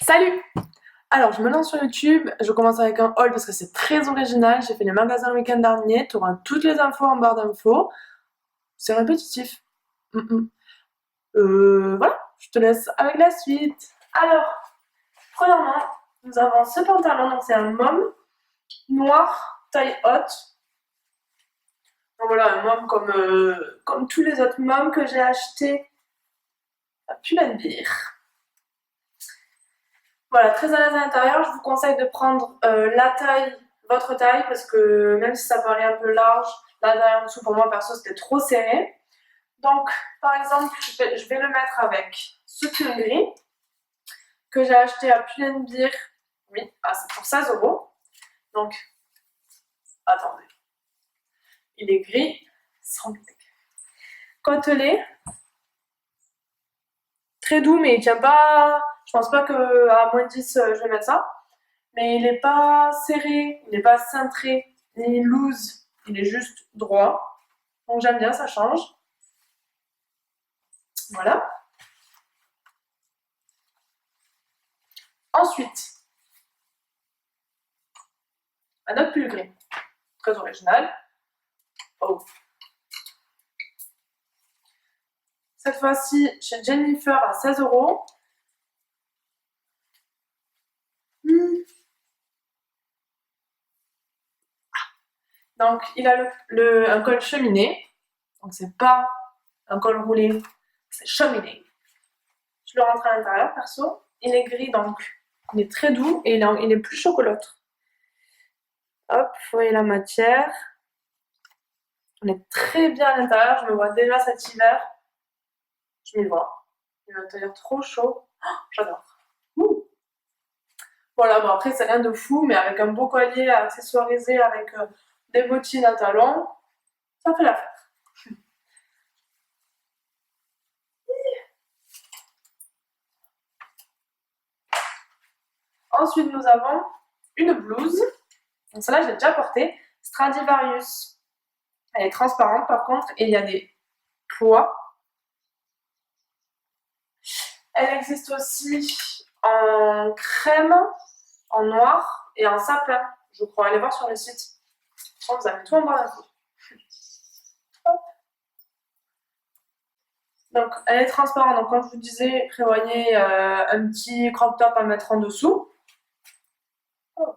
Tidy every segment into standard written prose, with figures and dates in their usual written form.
Salut! Alors, je me lance sur YouTube, je commence avec un haul parce que c'est très original. J'ai fait les magasins le week-end dernier, tu auras toutes les infos en barre d'infos. C'est répétitif. Voilà, je te laisse avec la suite. Alors, premièrement, nous avons ce pantalon, donc c'est un mom noir, taille haute. Donc voilà, un mom comme tous les autres moms que j'ai achetés à Pull&Bear. Voilà, très à l'aise à l'intérieur, je vous conseille de prendre votre taille, parce que même si ça paraît un peu large, l'intérieur en dessous, pour moi perso, c'était trop serré. Donc, par exemple, je vais le mettre avec ce pull gris que j'ai acheté à Pull&Bear. Oui, c'est pour 16 €. Donc, attendez, il est gris, sans côtelé, très doux, mais il tient pas. Je pense pas qu'à moins 10, je vais mettre ça. Mais il n'est pas serré, il n'est pas cintré, ni loose, il est juste droit. Donc j'aime bien, ça change. Voilà. Ensuite, un autre pull gris, très original. Oh. Cette fois-ci, chez Jennifer à 16 €. Donc il a un col cheminé, donc c'est pas un col roulé, c'est cheminé. Je le rentre à l'intérieur perso. Il est gris, donc il est très doux et il est plus chaud que l'autre. Hop, vous voyez la matière. On est très bien à l'intérieur, je me vois déjà cet hiver. Je m'y vois. Il va tenir trop chaud. Oh, j'adore. Voilà, bon après c'est rien de fou, mais avec un beau collier accessoirisé avec des bottines à talons, ça fait l'affaire. Ensuite nous avons une blouse. Donc celle-là j'ai déjà portée. Stradivarius. Elle est transparente par contre et il y a des pois. Elle existe aussi en crème, en noir et en sapin, je crois. Allez voir sur le site. Je pense que vous avez tout en barre d'infos. Donc elle est transparente, donc comme je vous disais, prévoyez un petit crop top à mettre en dessous. Oh.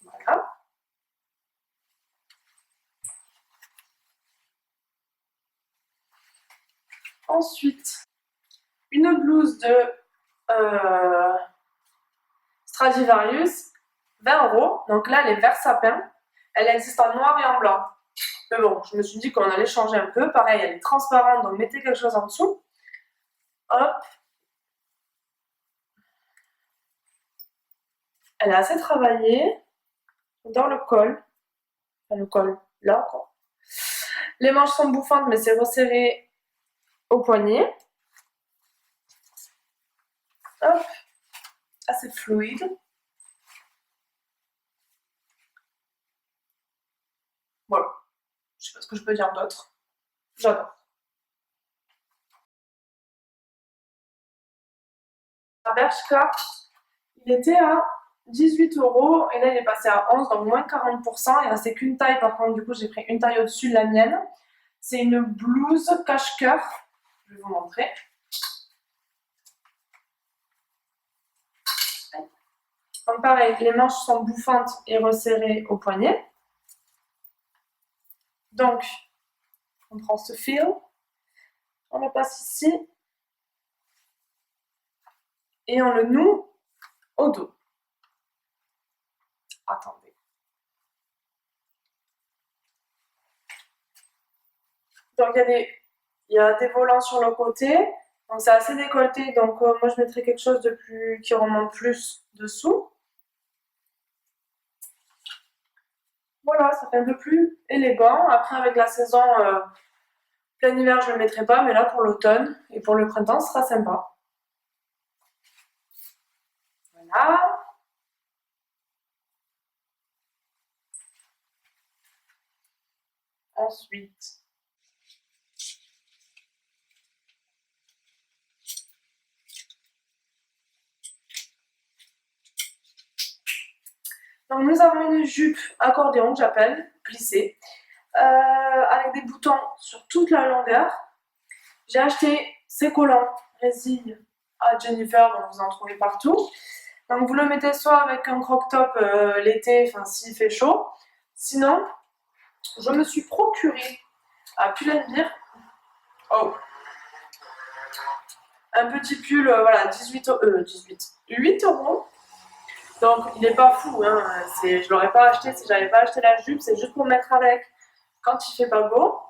Voilà. Ensuite, une blouse de Stradivarius, 20 €. Donc là, elle est vert sapin. Elle existe en noir et en blanc. Mais bon, je me suis dit qu'on allait changer un peu. Pareil, elle est transparente, donc mettez quelque chose en dessous. Hop. Elle est assez travaillée. Dans le col. Enfin, le col, là, quoi. Les manches sont bouffantes, mais c'est resserré au poignet. Hop. Assez fluide. Voilà. Je sais pas ce que je peux dire d'autre. J'adore. La Bershka, il était à 18 € et là il est passé à 11, donc moins 40%. Il restait qu'une taille, par contre, du coup j'ai pris une taille au-dessus de la mienne. C'est une blouse cache-cœur. Je vais vous montrer. Donc pareil, les manches sont bouffantes et resserrées au poignet. Donc, on prend ce fil, on le passe ici et on le noue au dos. Attendez. Donc il y a des volants sur le côté, donc c'est assez décolleté, donc moi je mettrais quelque chose de plus qui remonte plus dessous. Voilà, ça fait un peu plus élégant. Après avec la saison plein hiver je ne le mettrai pas, mais là pour l'automne et pour le printemps ce sera sympa. Voilà. Ensuite, Donc nous avons une jupe accordéon que j'appelle, plissée, avec des boutons sur toute la longueur. J'ai acheté ces collants résine à Jennifer, donc vous en trouvez partout. Donc vous le mettez soit avec un croc-top l'été, enfin s'il fait chaud. Sinon, je me suis procuré à Pull&Bear un petit pull, voilà, 8 euros. Donc il n'est pas fou, hein. Je l'aurais pas acheté si j'avais pas acheté la jupe, c'est juste pour mettre avec quand il fait pas beau.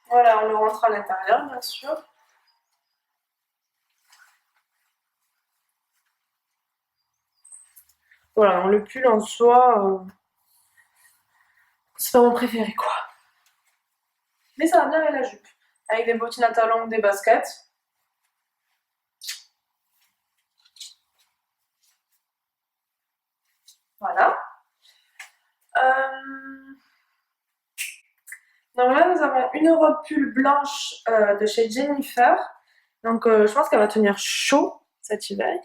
Voilà, on le rentre à l'intérieur, bien sûr. Voilà, donc le pull en soi, c'est pas mon préféré, quoi. Mais ça va bien avec la jupe. Avec des bottines à talons, des baskets. Voilà. Donc là, nous avons une robe pull blanche de chez Jennifer. Donc je pense qu'elle va tenir chaud cet hiver.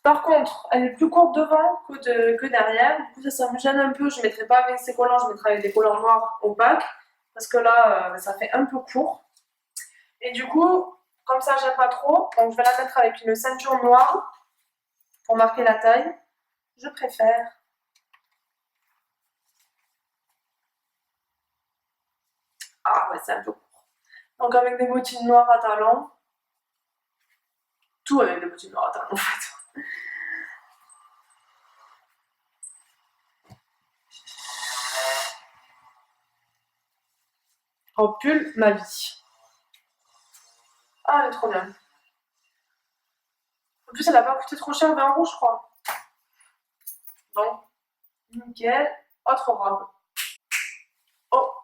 Par contre, elle est plus courte devant que derrière. Du coup, ça me gêne un peu. Je ne mettrai pas avec ces collants, je mettrai avec des collants noirs opaques. Parce que là, ça fait un peu court. Et du coup, comme ça, j'aime pas trop. Donc je vais la mettre avec une ceinture noire pour marquer la taille. Je préfère. Ah ouais, c'est un peu court. Donc avec des bottines noires à talons. Tout avec des bottines noires à talons en fait. Oh pull, ma vie. Ah, elle est trop bien. En plus, elle n'a pas coûté trop cher, 20 € je crois. Donc, nickel. Autre robe. Oh.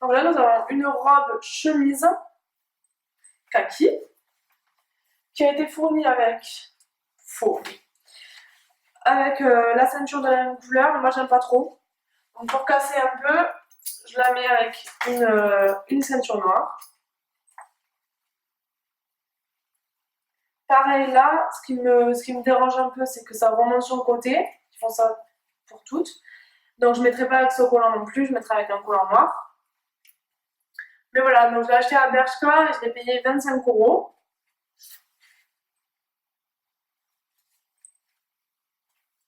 Donc là, nous avons une robe chemise kaki qui a été fournie avec la ceinture de la même couleur, mais moi j'aime pas trop. Donc pour casser un peu, je la mets avec une ceinture noire. Pareil là, ce qui me dérange un peu, c'est que ça remonte sur le côté. Ils font ça pour toutes. Donc je ne mettrai pas avec ce collant non plus, je mettrai avec un collant noir. Mais voilà, donc je l'ai acheté à Bershka et je l'ai payé 25 €.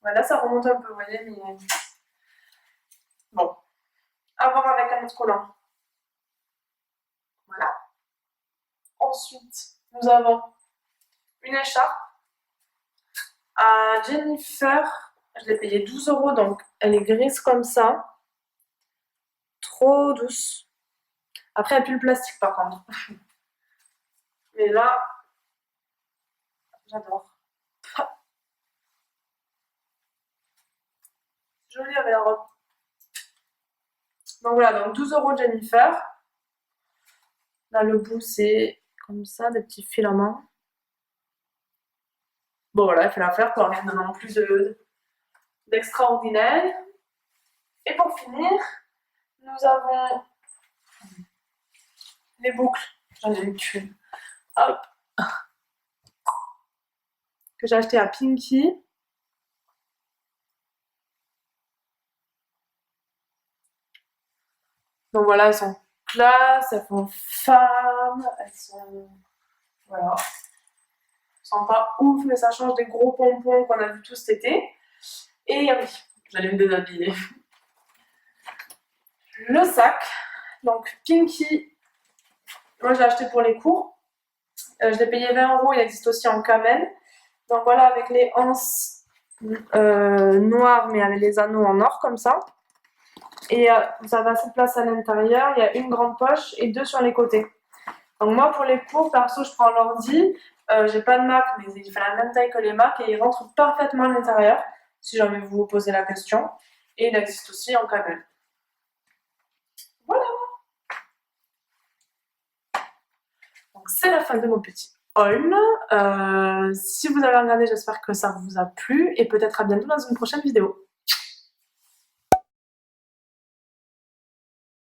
Voilà, ça remonte un peu, vous voyez, mais bon. À voir avec un autre collant. Voilà. Ensuite, nous avons une écharpe à Jennifer. Je l'ai payée 12 €, donc elle est grise comme ça. Trop douce. Après, elle pue le plastique par contre. Mais là, j'adore. Jolie avec la robe. Donc voilà, donc 12 € Jennifer. Là, le bout, c'est comme ça, des petits filaments. Bon, voilà, il fait l'affaire, quoi. Rien de non plus d'extraordinaire. Et pour finir, nous avons les boucles. J'en ai une. Hop. Que j'ai acheté à Pinky. Donc voilà, elles sont classe, elles font femme, elles sont. Voilà. Elles sont pas ouf, mais ça change des gros pompons qu'on a vu tout cet été. Et oui, j'allais me déshabiller. Le sac, donc Pinky, moi j'ai acheté pour les cours. Je l'ai payé 20 €, il existe aussi en camel. Donc voilà, avec les anses noires, mais avec les anneaux en or comme ça. Et vous avez assez de place à l'intérieur, il y a une grande poche et deux sur les côtés. Donc moi pour les cours, perso, je prends l'ordi, j'ai pas de Mac, mais il fait la même taille que les Mac et il rentre parfaitement à l'intérieur, si jamais vous vous posez la question. Et il existe aussi en camel. Voilà. Donc c'est la fin de mon petit haul. Si vous avez regardé, j'espère que ça vous a plu et peut-être à bientôt dans une prochaine vidéo.